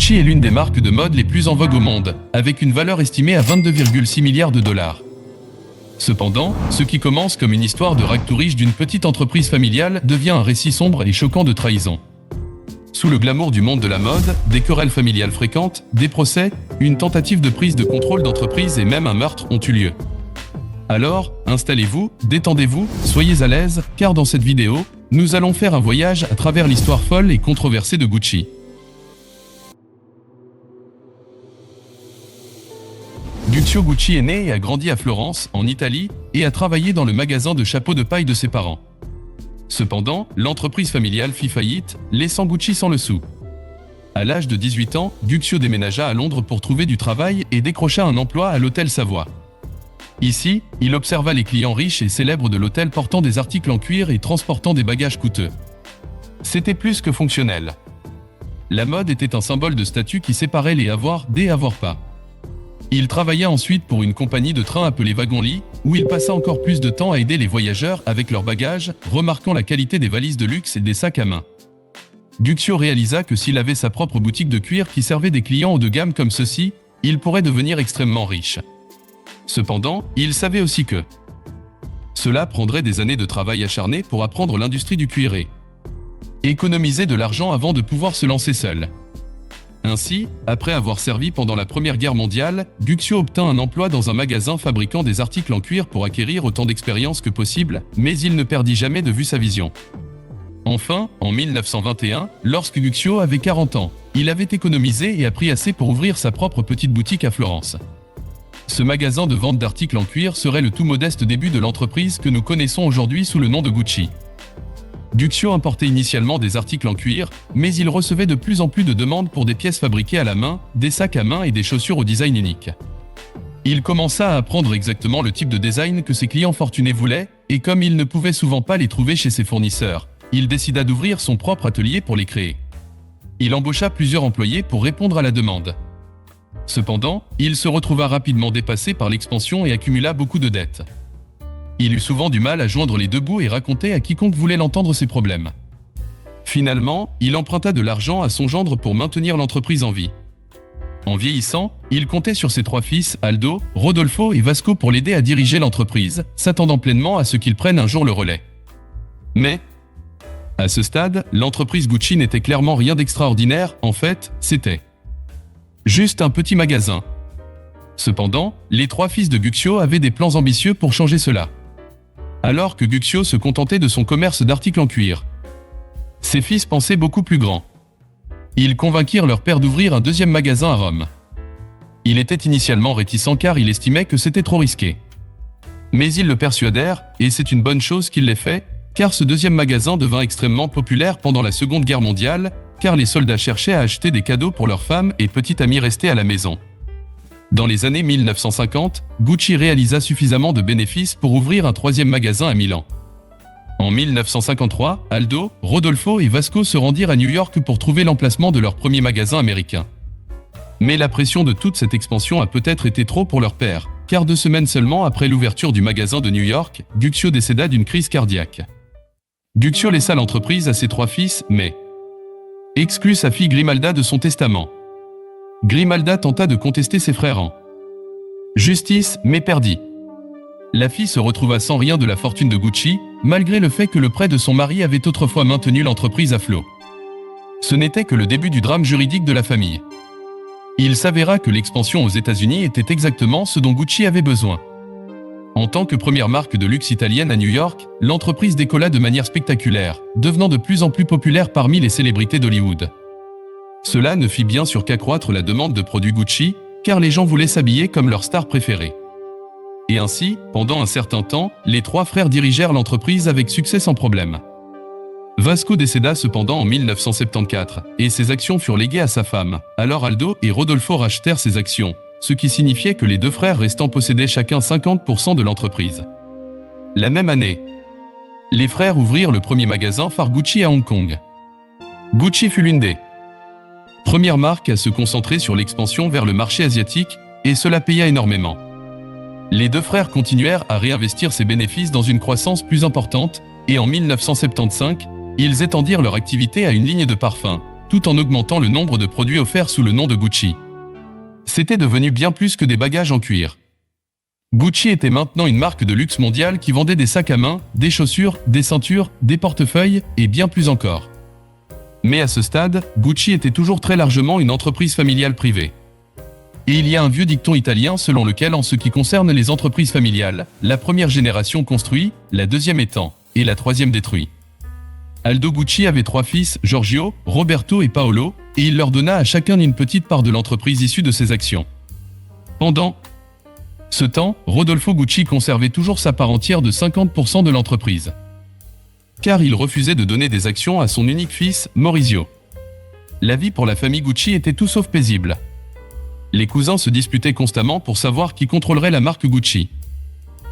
Gucci est l'une des marques de mode les plus en vogue au monde, avec une valeur estimée à 22,6 milliards de dollars. Cependant, ce qui commence comme une histoire de racks tout riche d'une petite entreprise familiale devient un récit sombre et choquant de trahison. Sous le glamour du monde de la mode, des querelles familiales fréquentes, des procès, une tentative de prise de contrôle d'entreprise et même un meurtre ont eu lieu. Alors, installez-vous, détendez-vous, soyez à l'aise, car dans cette vidéo, nous allons faire un voyage à travers l'histoire folle et controversée de Gucci. Lucio Gucci est né et a grandi à Florence, en Italie, et a travaillé dans le magasin de chapeaux de paille de ses parents. Cependant, l'entreprise familiale fit faillite, laissant Gucci sans le sou. À l'âge de 18 ans, Guccio déménagea à Londres pour trouver du travail et décrocha un emploi à l'hôtel Savoie. Ici, il observa les clients riches et célèbres de l'hôtel portant des articles en cuir et transportant des bagages coûteux. C'était plus que fonctionnel. La mode était un symbole de statut qui séparait les avoirs des avoirs pas. Il travailla ensuite pour une compagnie de train appelée Wagon-Lit, où il passa encore plus de temps à aider les voyageurs avec leurs bagages, remarquant la qualité des valises de luxe et des sacs à main. Guccio réalisa que s'il avait sa propre boutique de cuir qui servait des clients haut de gamme comme ceux-ci, il pourrait devenir extrêmement riche. Cependant, il savait aussi que cela prendrait des années de travail acharné pour apprendre l'industrie du cuir et économiser de l'argent avant de pouvoir se lancer seul. Ainsi, après avoir servi pendant la Première Guerre mondiale, Guccio obtint un emploi dans un magasin fabriquant des articles en cuir pour acquérir autant d'expérience que possible, mais il ne perdit jamais de vue sa vision. Enfin, en 1921, lorsque Guccio avait 40 ans, il avait économisé et appris assez pour ouvrir sa propre petite boutique à Florence. Ce magasin de vente d'articles en cuir serait le tout modeste début de l'entreprise que nous connaissons aujourd'hui sous le nom de Gucci. Guccio importait initialement des articles en cuir, mais il recevait de plus en plus de demandes pour des pièces fabriquées à la main, des sacs à main et des chaussures au design unique. Il commença à apprendre exactement le type de design que ses clients fortunés voulaient, et comme il ne pouvait souvent pas les trouver chez ses fournisseurs, il décida d'ouvrir son propre atelier pour les créer. Il embaucha plusieurs employés pour répondre à la demande. Cependant, il se retrouva rapidement dépassé par l'expansion et accumula beaucoup de dettes. Il eut souvent du mal à joindre les deux bouts et raconter à quiconque voulait l'entendre ses problèmes. Finalement, il emprunta de l'argent à son gendre pour maintenir l'entreprise en vie. En vieillissant, il comptait sur ses trois fils, Aldo, Rodolfo et Vasco pour l'aider à diriger l'entreprise, s'attendant pleinement à ce qu'il prenne un jour le relais. Mais, à ce stade, l'entreprise Gucci n'était clairement rien d'extraordinaire, en fait, c'était juste un petit magasin. Cependant, les trois fils de Guccio avaient des plans ambitieux pour changer cela. Alors que Guccio se contentait de son commerce d'articles en cuir, ses fils pensaient beaucoup plus grand. Ils convainquirent leur père d'ouvrir un deuxième magasin à Rome. Il était initialement réticent car il estimait que c'était trop risqué. Mais ils le persuadèrent, et c'est une bonne chose qu'il l'ait fait, car ce deuxième magasin devint extrêmement populaire pendant la Seconde Guerre mondiale, car les soldats cherchaient à acheter des cadeaux pour leurs femmes et petits amis restés à la maison. Dans les années 1950, Gucci réalisa suffisamment de bénéfices pour ouvrir un troisième magasin à Milan. En 1953, Aldo, Rodolfo et Vasco se rendirent à New York pour trouver l'emplacement de leur premier magasin américain. Mais la pression de toute cette expansion a peut-être été trop pour leur père, car 2 semaines seulement après l'ouverture du magasin de New York, Guccio décéda d'une crise cardiaque. Guccio laissa l'entreprise à ses 3 fils, mais exclut sa fille Grimalda de son testament. Grimalda tenta de contester ses frères en justice, mais perdit. La fille se retrouva sans rien de la fortune de Gucci, malgré le fait que le prêt de son mari avait autrefois maintenu l'entreprise à flot. Ce n'était que le début du drame juridique de la famille. Il s'avéra que l'expansion aux États-Unis était exactement ce dont Gucci avait besoin. En tant que première marque de luxe italienne à New York, l'entreprise décolla de manière spectaculaire, devenant de plus en plus populaire parmi les célébrités d'Hollywood. Cela ne fit bien sûr qu'accroître la demande de produits Gucci, car les gens voulaient s'habiller comme leur star préférée. Et ainsi, pendant un certain temps, les 3 frères dirigèrent l'entreprise avec succès sans problème. Vasco décéda cependant en 1974, et ses actions furent léguées à sa femme. Alors Aldo et Rodolfo rachetèrent ses actions, ce qui signifiait que les 2 frères restants possédaient chacun 50% de l'entreprise. La même année, les frères ouvrirent le premier magasin phare Gucci à Hong Kong. Gucci fut l'une des premières marques à se concentrer sur l'expansion vers le marché asiatique, et cela paya énormément. Les 2 frères continuèrent à réinvestir ces bénéfices dans une croissance plus importante, et en 1975, ils étendirent leur activité à une ligne de parfums, tout en augmentant le nombre de produits offerts sous le nom de Gucci. C'était devenu bien plus que des bagages en cuir. Gucci était maintenant une marque de luxe mondiale qui vendait des sacs à main, des chaussures, des ceintures, des portefeuilles et bien plus encore. Mais à ce stade, Gucci était toujours très largement une entreprise familiale privée. Et il y a un vieux dicton italien selon lequel, en ce qui concerne les entreprises familiales, la première génération construit, la deuxième étend, et la troisième détruit. Aldo Gucci avait 3 fils, Giorgio, Roberto et Paolo, et il leur donna à chacun une petite part de l'entreprise issue de ses actions. Pendant ce temps, Rodolfo Gucci conservait toujours sa part entière de 50% de l'entreprise. Car il refusait de donner des actions à son unique fils, Maurizio. La vie pour la famille Gucci était tout sauf paisible. Les cousins se disputaient constamment pour savoir qui contrôlerait la marque Gucci.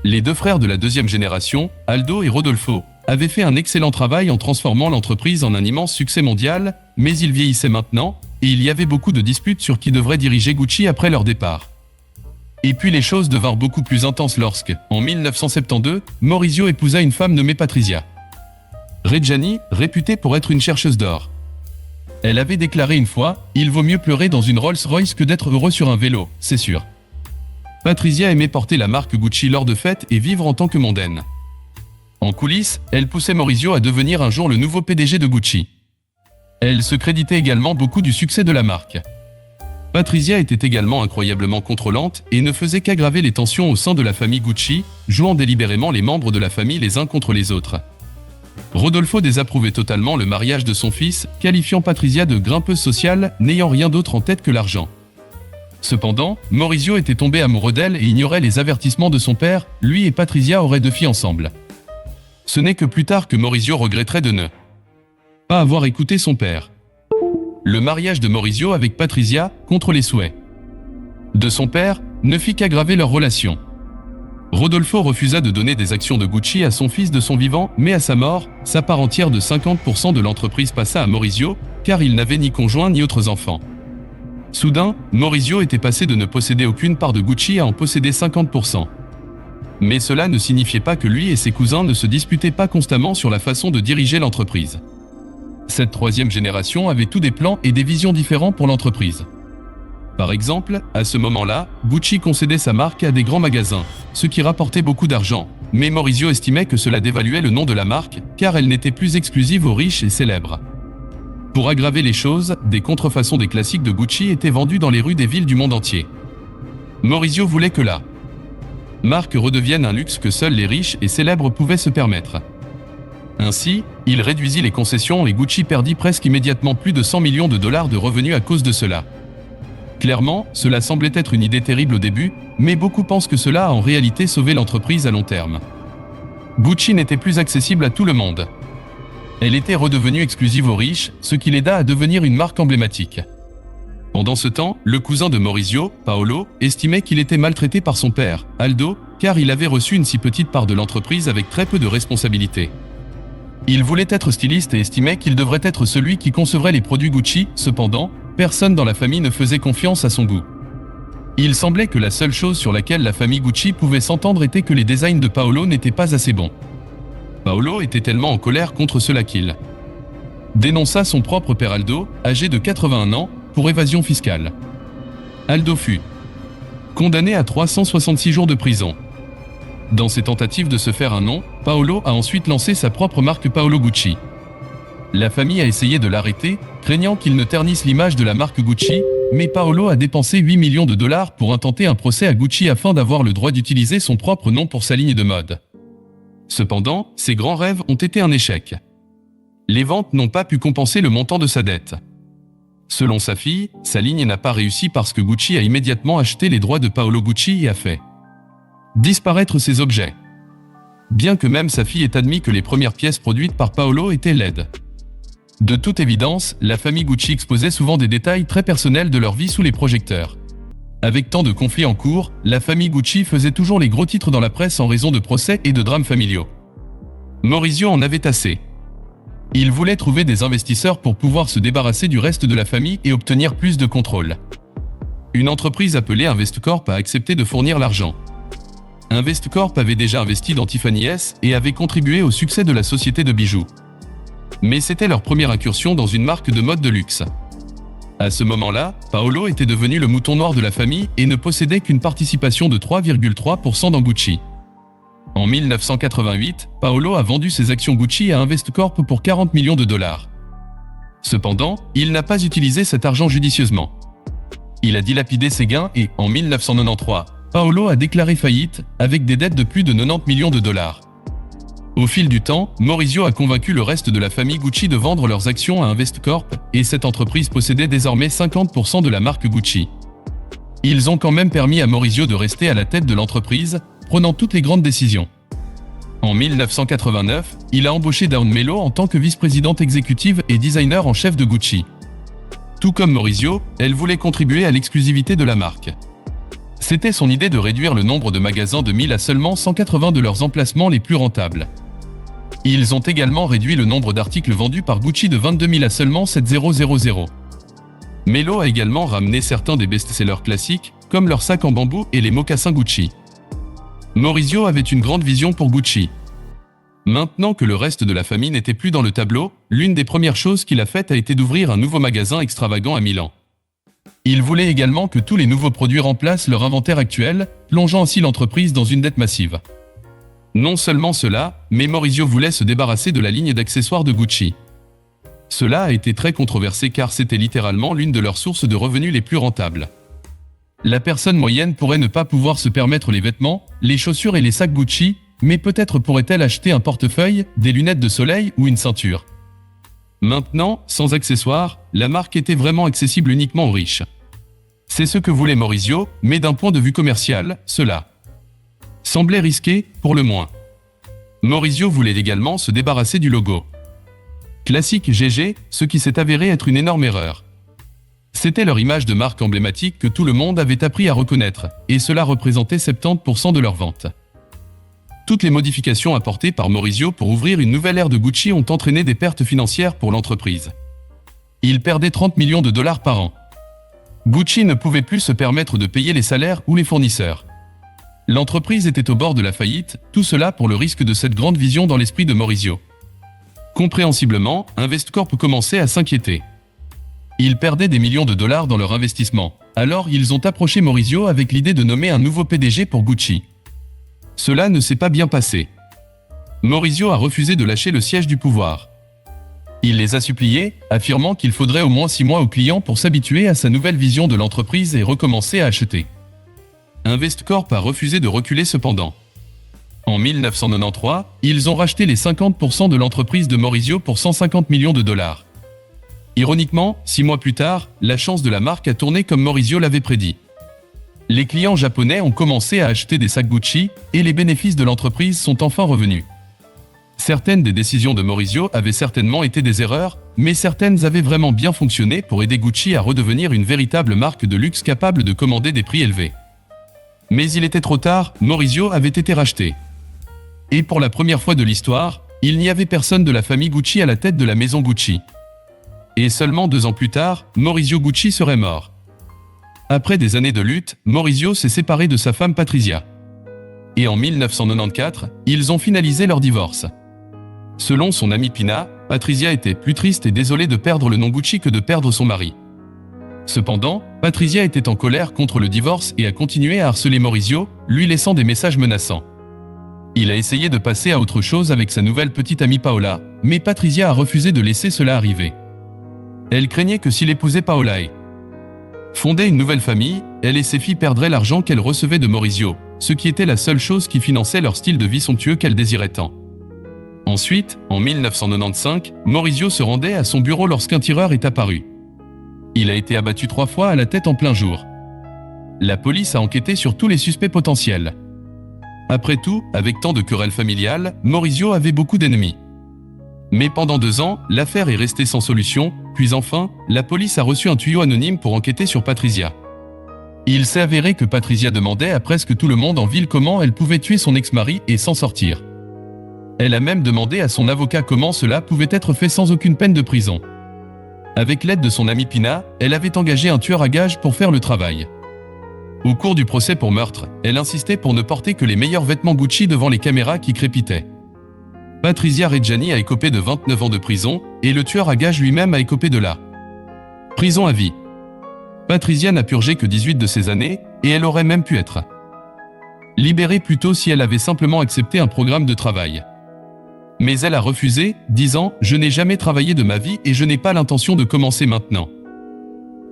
Les 2 frères de la deuxième génération, Aldo et Rodolfo, avaient fait un excellent travail en transformant l'entreprise en un immense succès mondial, mais ils vieillissaient maintenant, et il y avait beaucoup de disputes sur qui devrait diriger Gucci après leur départ. Et puis les choses devinrent beaucoup plus intenses lorsque, en 1972, Maurizio épousa une femme nommée Patrizia Reggiani, réputée pour être une chercheuse d'or. Elle avait déclaré une fois « Il vaut mieux pleurer dans une Rolls-Royce que d'être heureux sur un vélo, c'est sûr ». Patrizia aimait porter la marque Gucci lors de fêtes et vivre en tant que mondaine. En coulisses, elle poussait Maurizio à devenir un jour le nouveau PDG de Gucci. Elle se créditait également beaucoup du succès de la marque. Patrizia était également incroyablement contrôlante et ne faisait qu'aggraver les tensions au sein de la famille Gucci, jouant délibérément les membres de la famille les uns contre les autres. Rodolfo désapprouvait totalement le mariage de son fils, qualifiant Patrizia de grimpeuse sociale, n'ayant rien d'autre en tête que l'argent. Cependant, Maurizio était tombé amoureux d'elle et ignorait les avertissements de son père, lui et Patrizia auraient 2 filles ensemble. Ce n'est que plus tard que Maurizio regretterait de ne pas avoir écouté son père. Le mariage de Maurizio avec Patrizia, contre les souhaits de son père, ne fit qu'aggraver leur relation. Rodolfo refusa de donner des actions de Gucci à son fils de son vivant, mais à sa mort, sa part entière de 50% de l'entreprise passa à Maurizio, car il n'avait ni conjoint ni autres enfants. Soudain, Maurizio était passé de ne posséder aucune part de Gucci à en posséder 50%. Mais cela ne signifiait pas que lui et ses cousins ne se disputaient pas constamment sur la façon de diriger l'entreprise. Cette troisième génération avait tous des plans et des visions différents pour l'entreprise. Par exemple, à ce moment-là, Gucci concédait sa marque à des grands magasins, ce qui rapportait beaucoup d'argent, mais Maurizio estimait que cela dévaluait le nom de la marque, car elle n'était plus exclusive aux riches et célèbres. Pour aggraver les choses, des contrefaçons des classiques de Gucci étaient vendus dans les rues des villes du monde entier. Maurizio voulait que la marque redevienne un luxe que seuls les riches et célèbres pouvaient se permettre. Ainsi, il réduisit les concessions et Gucci perdit presque immédiatement plus de 100 millions de dollars de revenus à cause de cela. Clairement, cela semblait être une idée terrible au début, mais beaucoup pensent que cela a en réalité sauvé l'entreprise à long terme. Gucci n'était plus accessible à tout le monde. Elle était redevenue exclusive aux riches, ce qui l'aida à devenir une marque emblématique. Pendant ce temps, le cousin de Maurizio, Paolo, estimait qu'il était maltraité par son père, Aldo, car il avait reçu une si petite part de l'entreprise avec très peu de responsabilités. Il voulait être styliste et estimait qu'il devrait être celui qui concevrait les produits Gucci, cependant, personne dans la famille ne faisait confiance à son goût. Il semblait que la seule chose sur laquelle la famille Gucci pouvait s'entendre était que les designs de Paolo n'étaient pas assez bons. Paolo était tellement en colère contre cela qu'il dénonça son propre père Aldo, âgé de 81 ans, pour évasion fiscale. Aldo fut condamné à 366 jours de prison. Dans ses tentatives de se faire un nom, Paolo a ensuite lancé sa propre marque Paolo Gucci. La famille a essayé de l'arrêter, craignant qu'il ne ternisse l'image de la marque Gucci, mais Paolo a dépensé 8 millions de dollars pour intenter un procès à Gucci afin d'avoir le droit d'utiliser son propre nom pour sa ligne de mode. Cependant, ses grands rêves ont été un échec. Les ventes n'ont pas pu compenser le montant de sa dette. Selon sa fille, sa ligne n'a pas réussi parce que Gucci a immédiatement acheté les droits de Paolo Gucci et a fait disparaître ses objets. Bien que même sa fille ait admis que les premières pièces produites par Paolo étaient laides. De toute évidence, la famille Gucci exposait souvent des détails très personnels de leur vie sous les projecteurs. Avec tant de conflits en cours, la famille Gucci faisait toujours les gros titres dans la presse en raison de procès et de drames familiaux. Maurizio en avait assez. Il voulait trouver des investisseurs pour pouvoir se débarrasser du reste de la famille et obtenir plus de contrôle. Une entreprise appelée Investcorp a accepté de fournir l'argent. Investcorp avait déjà investi dans Tiffany & Co et avait contribué au succès de la société de bijoux. Mais c'était leur première incursion dans une marque de mode de luxe. À ce moment-là, Paolo était devenu le mouton noir de la famille et ne possédait qu'une participation de 3,3% dans Gucci. En 1988, Paolo a vendu ses actions Gucci à Investcorp pour 40 millions de dollars. Cependant, il n'a pas utilisé cet argent judicieusement. Il a dilapidé ses gains et, en 1993, Paolo a déclaré faillite avec des dettes de plus de 90 millions de dollars. Au fil du temps, Maurizio a convaincu le reste de la famille Gucci de vendre leurs actions à Investcorp et cette entreprise possédait désormais 50% de la marque Gucci. Ils ont quand même permis à Maurizio de rester à la tête de l'entreprise, prenant toutes les grandes décisions. En 1989, il a embauché Dawn Mello en tant que vice-présidente exécutive et designer en chef de Gucci. Tout comme Maurizio, elle voulait contribuer à l'exclusivité de la marque. C'était son idée de réduire le nombre de magasins de 1000 à seulement 180 de leurs emplacements les plus rentables. Ils ont également réduit le nombre d'articles vendus par Gucci de 22 000 à seulement 7,000. Mello a également ramené certains des best-sellers classiques, comme leurs sacs en bambou et les mocassins Gucci. Maurizio avait une grande vision pour Gucci. Maintenant que le reste de la famille n'était plus dans le tableau, l'une des premières choses qu'il a faites a été d'ouvrir un nouveau magasin extravagant à Milan. Il voulait également que tous les nouveaux produits remplacent leur inventaire actuel, plongeant ainsi l'entreprise dans une dette massive. Non seulement cela, mais Maurizio voulait se débarrasser de la ligne d'accessoires de Gucci. Cela a été très controversé car c'était littéralement l'une de leurs sources de revenus les plus rentables. La personne moyenne pourrait ne pas pouvoir se permettre les vêtements, les chaussures et les sacs Gucci, mais peut-être pourrait-elle acheter un portefeuille, des lunettes de soleil ou une ceinture. Maintenant, sans accessoires, la marque était vraiment accessible uniquement aux riches. C'est ce que voulait Maurizio, mais d'un point de vue commercial, cela semblait risqué, pour le moins. Maurizio voulait également se débarrasser du logo classique GG, ce qui s'est avéré être une énorme erreur. C'était leur image de marque emblématique que tout le monde avait appris à reconnaître, et cela représentait 70% de leurs ventes. Toutes les modifications apportées par Maurizio pour ouvrir une nouvelle ère de Gucci ont entraîné des pertes financières pour l'entreprise. Il perdait 30 millions de dollars par an. Gucci ne pouvait plus se permettre de payer les salaires ou les fournisseurs. L'entreprise était au bord de la faillite, tout cela pour le risque de cette grande vision dans l'esprit de Maurizio. Compréhensiblement, Investcorp commençait à s'inquiéter. Ils perdaient des millions de dollars dans leur investissement, alors ils ont approché Maurizio avec l'idée de nommer un nouveau PDG pour Gucci. Cela ne s'est pas bien passé. Maurizio a refusé de lâcher le siège du pouvoir. Il les a suppliés, affirmant qu'il faudrait au moins 6 mois aux clients pour s'habituer à sa nouvelle vision de l'entreprise et recommencer à acheter. Investcorp a refusé de reculer cependant. En 1993, ils ont racheté les 50% de l'entreprise de Maurizio pour 150 millions de dollars. Ironiquement, 6 mois plus tard, la chance de la marque a tourné comme Maurizio l'avait prédit. Les clients japonais ont commencé à acheter des sacs Gucci et les bénéfices de l'entreprise sont enfin revenus. Certaines des décisions de Maurizio avaient certainement été des erreurs, mais certaines avaient vraiment bien fonctionné pour aider Gucci à redevenir une véritable marque de luxe capable de commander des prix élevés. Mais il était trop tard, Maurizio avait été racheté. Et pour la première fois de l'histoire, il n'y avait personne de la famille Gucci à la tête de la maison Gucci. Et seulement 2 ans plus tard, Maurizio Gucci serait mort. Après des années de lutte, Maurizio s'est séparé de sa femme Patrizia. Et en 1994, ils ont finalisé leur divorce. Selon son amie Pina, Patrizia était plus triste et désolée de perdre le nom Gucci que de perdre son mari. Cependant, Patrizia était en colère contre le divorce et a continué à harceler Maurizio, lui laissant des messages menaçants. Il a essayé de passer à autre chose avec sa nouvelle petite amie Paola, mais Patrizia a refusé de laisser cela arriver. Elle craignait que s'il épousait Paola et fondait une nouvelle famille, elle et ses filles perdraient l'argent qu'elle recevait de Maurizio, ce qui était la seule chose qui finançait leur style de vie somptueux qu'elle désirait tant. Ensuite, en 1995, Maurizio se rendait à son bureau lorsqu'un tireur est apparu. Il a été abattu 3 fois à la tête en plein jour. La police a enquêté sur tous les suspects potentiels. Après tout, avec tant de querelles familiales, Maurizio avait beaucoup d'ennemis. Mais pendant 2 ans, l'affaire est restée sans solution, puis enfin, la police a reçu un tuyau anonyme pour enquêter sur Patrizia. Il s'est avéré que Patrizia demandait à presque tout le monde en ville comment elle pouvait tuer son ex-mari et s'en sortir. Elle a même demandé à son avocat comment cela pouvait être fait sans aucune peine de prison. Avec l'aide de son amie Pina, elle avait engagé un tueur à gages pour faire le travail. Au cours du procès pour meurtre, elle insistait pour ne porter que les meilleurs vêtements Gucci devant les caméras qui crépitaient. Patrizia Reggiani a écopé de 29 ans de prison et le tueur à gages lui-même a écopé de la prison à vie. Patrizia n'a purgé que 18 de ces années et elle aurait même pu être libérée plus tôt si elle avait simplement accepté un programme de travail. Mais elle a refusé, disant « Je n'ai jamais travaillé de ma vie et je n'ai pas l'intention de commencer maintenant ».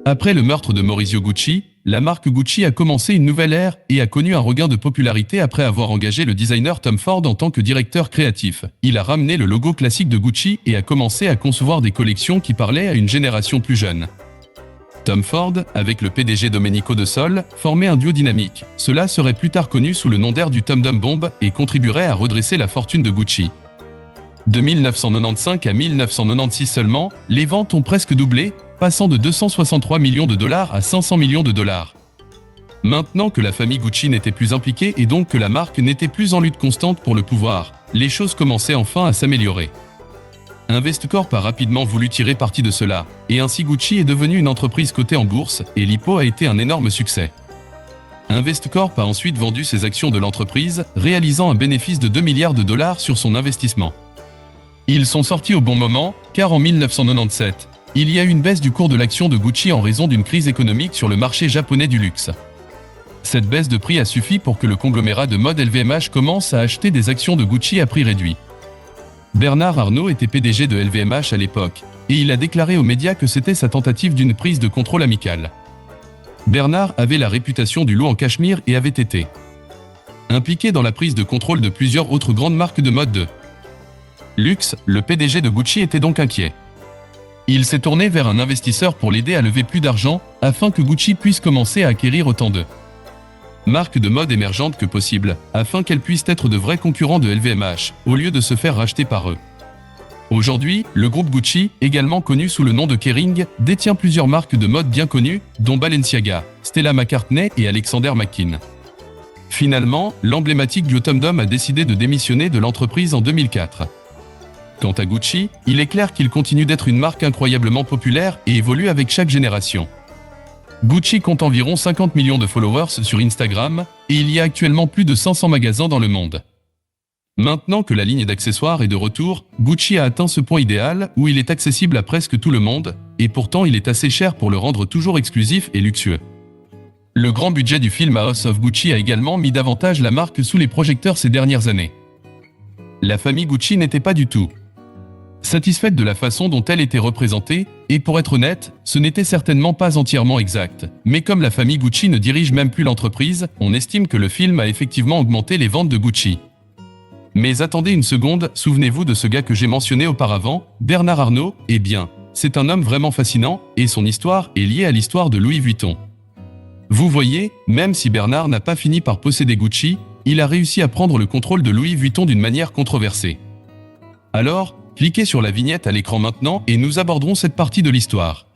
Après le meurtre de Maurizio Gucci, la marque Gucci a commencé une nouvelle ère et a connu un regain de popularité après avoir engagé le designer Tom Ford en tant que directeur créatif. Il a ramené le logo classique de Gucci et a commencé à concevoir des collections qui parlaient à une génération plus jeune. Tom Ford, avec le PDG Domenico De Sole, formait un duo dynamique. Cela serait plus tard connu sous le nom d'air du Tom Dum Bomb et contribuerait à redresser la fortune de Gucci. De 1995 à 1996 seulement, les ventes ont presque doublé, passant de 263 millions de dollars à 500 millions de dollars. Maintenant que la famille Gucci n'était plus impliquée et donc que la marque n'était plus en lutte constante pour le pouvoir, les choses commençaient enfin à s'améliorer. Investcorp a rapidement voulu tirer parti de cela, et ainsi Gucci est devenu une entreprise cotée en bourse et l'IPO a été un énorme succès. Investcorp a ensuite vendu ses actions de l'entreprise, réalisant un bénéfice de 2 milliards de dollars sur son investissement. Ils sont sortis au bon moment, car en 1997, il y a eu une baisse du cours de l'action de Gucci en raison d'une crise économique sur le marché japonais du luxe. Cette baisse de prix a suffi pour que le conglomérat de mode LVMH commence à acheter des actions de Gucci à prix réduit. Bernard Arnault était PDG de LVMH à l'époque, et il a déclaré aux médias que c'était sa tentative d'une prise de contrôle amicale. Bernard avait la réputation du loup en cachemire et avait été impliqué dans la prise de contrôle de plusieurs autres grandes marques de mode de luxe. Le PDG de Gucci était donc inquiet. Il s'est tourné vers un investisseur pour l'aider à lever plus d'argent, afin que Gucci puisse commencer à acquérir autant de marques de mode émergentes que possible, afin qu'elles puissent être de vrais concurrents de LVMH, au lieu de se faire racheter par eux. Aujourd'hui, le groupe Gucci, également connu sous le nom de Kering, détient plusieurs marques de mode bien connues, dont Balenciaga, Stella McCartney et Alexander McQueen. Finalement, l'emblématique duo Tom Dum a décidé de démissionner de l'entreprise en 2004. Quant à Gucci, il est clair qu'il continue d'être une marque incroyablement populaire et évolue avec chaque génération. Gucci compte environ 50 millions de followers sur Instagram et il y a actuellement plus de 500 magasins dans le monde. Maintenant que la ligne d'accessoires est de retour, Gucci a atteint ce point idéal où il est accessible à presque tout le monde, et pourtant il est assez cher pour le rendre toujours exclusif et luxueux. Le grand budget du film House of Gucci a également mis davantage la marque sous les projecteurs ces dernières années. La famille Gucci n'était pas du tout satisfaite de la façon dont elle était représentée, et pour être honnête, ce n'était certainement pas entièrement exact. Mais comme la famille Gucci ne dirige même plus l'entreprise, on estime que le film a effectivement augmenté les ventes de Gucci. Mais attendez une seconde, souvenez-vous de ce gars que j'ai mentionné auparavant, Bernard Arnault. Eh bien, c'est un homme vraiment fascinant, et son histoire est liée à l'histoire de Louis Vuitton. Vous voyez, même si Bernard n'a pas fini par posséder Gucci, il a réussi à prendre le contrôle de Louis Vuitton d'une manière controversée. Alors, cliquez sur la vignette à l'écran maintenant et nous aborderons cette partie de l'histoire.